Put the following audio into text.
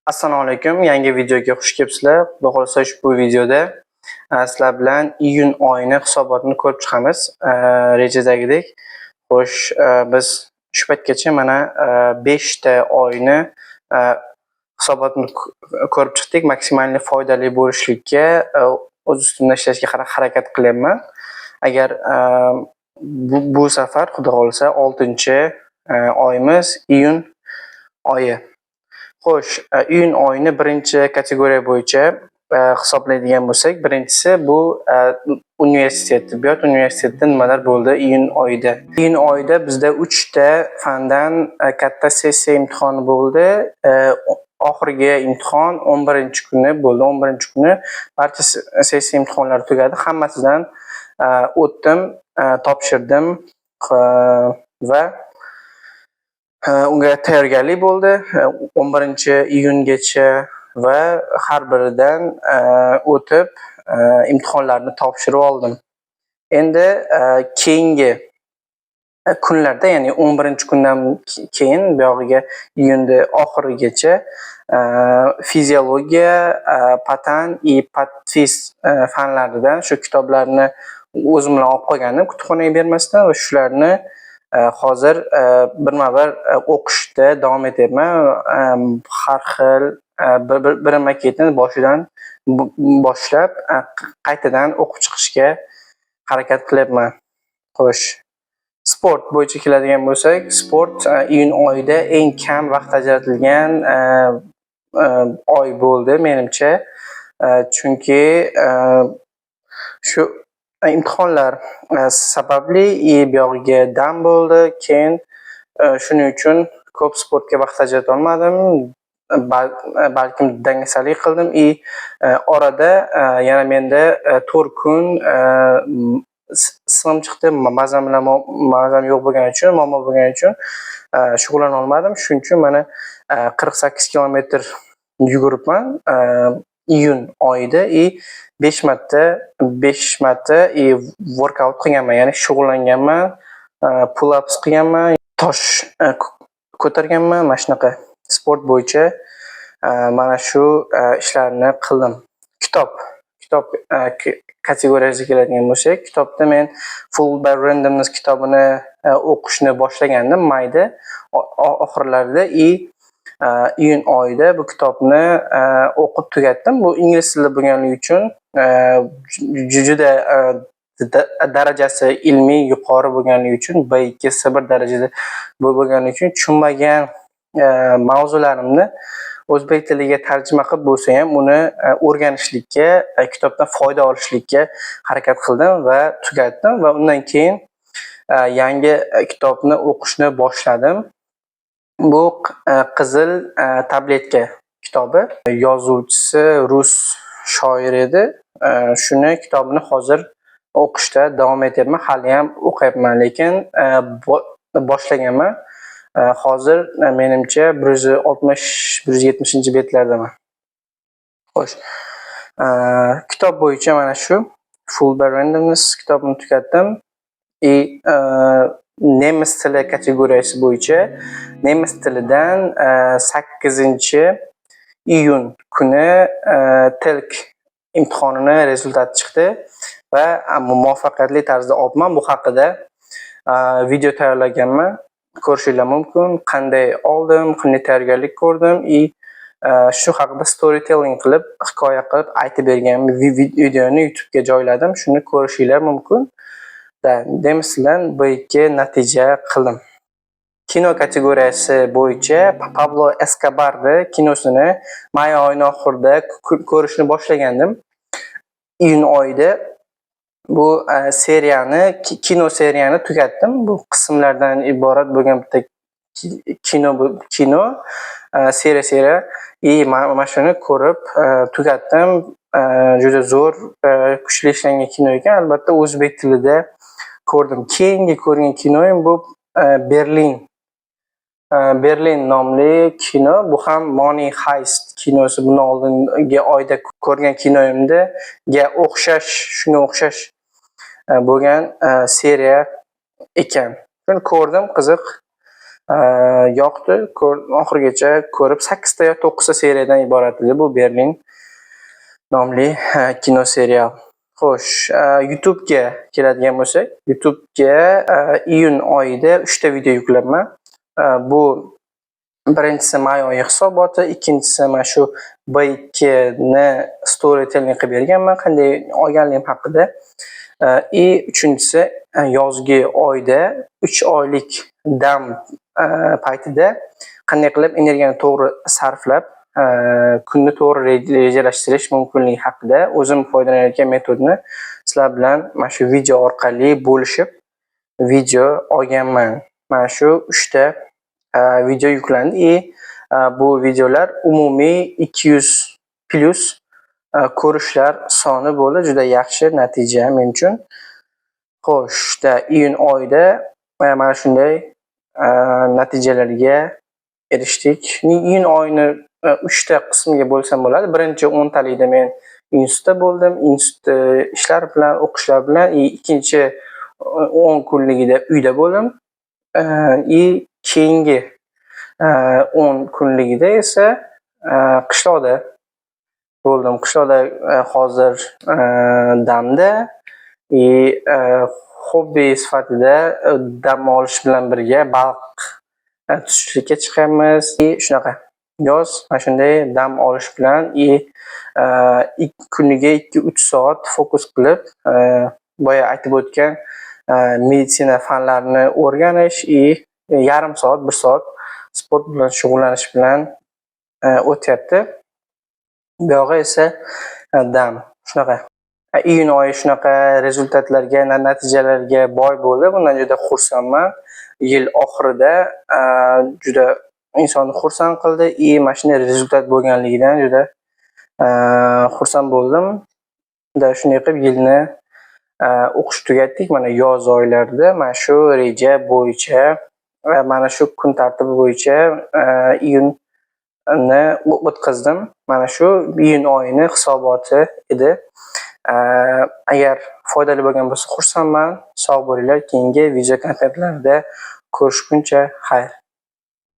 Assalomu alaykum. Yangi videoga xush kelibsizlar. Xudo xolasa ushbu videoda sizlar bilan iyun oyini hisobotini ko'rib chiqamiz. Rejadagidek. Xo'sh, biz shu paytgacha mana 5 ta oyni hisobotini ko'rib chiqdik. Maksimal foydali bo'lishlikka o'z ustimda ishlashga harakat qilyapman. Agar bu safar xudo xolasa 6-oyimiz iyun oyi. Xo'sh, iyun oyini birinchi kategoriya bo'yicha hisoblaydigan bo'lsak, birinchisi bu universitet, tibbiyot universitetida nimalar bo'ldi iyun oyida. Iyun oyida bizda 3 ta fandan katta sessiya imtihoni bo'ldi. Oxirgi imtihon 11-kuni bo'ldi. 11-kuni barcha sessiya imtihonlari tugadi. Hammasidan o'tdim, topshirdim va unga tayyorgarlik bo'ldi 11-iyungacha va har biridan o'tib imtihonlarni topshirib oldim. Endi keyingi kunlarda, ya'ni 11-kundan keyin buyog'iga iyunda oxirigacha fiziologiya, patan и patfis fanlaridan shu kitoblarni o'zim bilan olib qolgandim kutubxonaga bermasdan va shularni hozir birma-bir o'qishda davom etyapman. Har xil birma-ketin boshidan boshlab qaytadan o'qib chiqishga harakat qilyapman. Xo'sh, sport bo'yicha keladigan bo'lsak, sport iyun oyida eng kam vaqt ajratilgan oy bo'ldi menimcha. Chunki shu imtihonlar sababli buyog'iga dam bo'ldi. Keyin shuning uchun ko'p sportga vaqt ajrata olmadim. Balkim dangasalik qildim. Orada yana menda 4 kun sig'im chiqdi. Mazam yo'q bo'lgani uchun, muammo bo'lgani uchun shug'ullana olmadim. Shuning uchun mana 48 kilometr yuguribman iyun oyida 5 marta workout qilganman, ya'ni shug'ullanganman, pull-ups qilganman, tosh ko'targanman, mana shunaqa sport bo'yicha mana shu ishlarni qildim. Kitob kategoriyasiga keladigan bo'lsak, kitobda men Full by Randomness kitobini o'qishni boshlagandim mayda oxirlarida iyun oyida bu kitobni o'qib tugatdim. Bu ingliz tilida bo'lganligi uchun juda darajasi ilmiy yuqori bo'lganligi uchun B2, C1 darajada bo'lganligi uchun tushunmagan mavzularimni o'zbek tiliga tarjima qilib bo'lsa ham uni o'rganishlikka, kitobdan foyda olishlikka harakat qildim va tugatdim va undan keyin yangi kitobni o'qishni boshladim. Bu Qizil tabletka kitobi. Yozuvchisi rus shoir edi. Shuni kitobini hozir o'qishda davom etyapman. Hali ham o'qiyapman, lekin boshlaganman. Hozir menimcha 160-170-betlardaman. Xo'sh. Kitob bo'yicha mana shu Full by Randomness kitobini tugatdim. Nemis tili kategoriyasi bo'yicha nemis tilidan 8-iyun kuni TELK imtihonini rezultati chiqdi va muvaffaqiyatli tarzda olibman. Bu haqida video tayyorlaganman. Ko'rishinglar mumkin. Qanday oldim, qanday tayyorgarlik ko'rdim, shu haqida storytelling qilib, hikoya qilib aytib bergan videoni YouTube'ga joyladim. Shuni ko'rishinglar mumkin. Demisdan B2 natija qildim. Kino kategoriyasi bo'yicha Pablo Escobarni kinosini may oyining oxirida ko'rishni boshlagandim. Iyun oyida bu kino seriyani tugatdim. Bu qismlardan iborat bo'lgan bitta kino seriya. Mana shuni ko'rib tugatdim. Juda zo'r, kuchli ishlangan kino ekan. Albatta o'zbek tilida ko'rdim. Keyingi ko'rgan kinoim bu Berlin nomli kino. Bu ham Money Heist kinosi. Bundan oldingi oyda ko'rgan kinoimga shunga o'xshash bo'lgan seriya ekan. Shuni ko'rdim, qiziq. yoqdi. Oxirigacha ko'rib 8 ta yo 9 ta seriyadan iborat edi bu Berlin nomli kino serial. Xo'sh, YouTube'ga keladigan bo'lsak, YouTube'ga iyun oyida 3 ta video yuklabman. Bu birinchisi may oyi hisoboti, ikkinchisi mana shu B2 ni storytelling qilib berganman, qanday olganligim haqida. Uchinchisi yozgi oyda 3 oylik dam paytida qanday qilib energiyani to'g'ri sarflab, kunni to'g'ri rejalashtirish mumkinligi haqida o'zim foydalanayotgan metodni sizlar bilan mana shu video orqali bo'lishib video olganman. Mana shu 3 ta video yuklandi. Bu videolar umumiy 200 plus ko'rishlar soni bo'ldi. Juda yaxshi natija men uchun. Xo'sh, iyun oyida mana shunday natijalarga erishdik. Iyun oyini 3 ta qismga bo'lsam bo'ladi. Birinchi 10 talikda men institutda bo'ldim. Institut ishlar bilan, o'qishlar bilan. Ikkinchi 10 kunligida uyda bo'ldim. Keyingi 10 kunligida esa qishloqda bo'ldim. Qishloqda hozir damda hobbi sifatida dam olish bilan birga baliq tutishlikka chiqamiz. Shunaqa yoz mana shunday dam olish bilan kuniga 2-3 soat fokus qilib boya aytib o'tgan meditsina fanlarini o'rganish, yarim soat, 1 soat sport bilan shug'ullanish bilan o'tyapti. Bu yog'i esa dam. Shunaqa. Iyun oyi shunaqa rezultatlarga, natijalarga boy bo'ldi. Bundan juda xursandman. Yil oxirida juda insonni xursand qildi. Mana shunday rezultat bo'lganligidan juda xursand bo'ldim. Shunday qilib yilni o'qish tugatdik. Mana yoz oylarida mana shu reja bo'yicha, mana shu kun tartibi bo'yicha iyunni o'tkazdim. Mana shu iyun oyini hisoboti edi. Agar foydali bo'lgan bo'lsa xursandman. Sog' bo'linglar. Keyingi video kontentlarda ko'rishguncha xayr.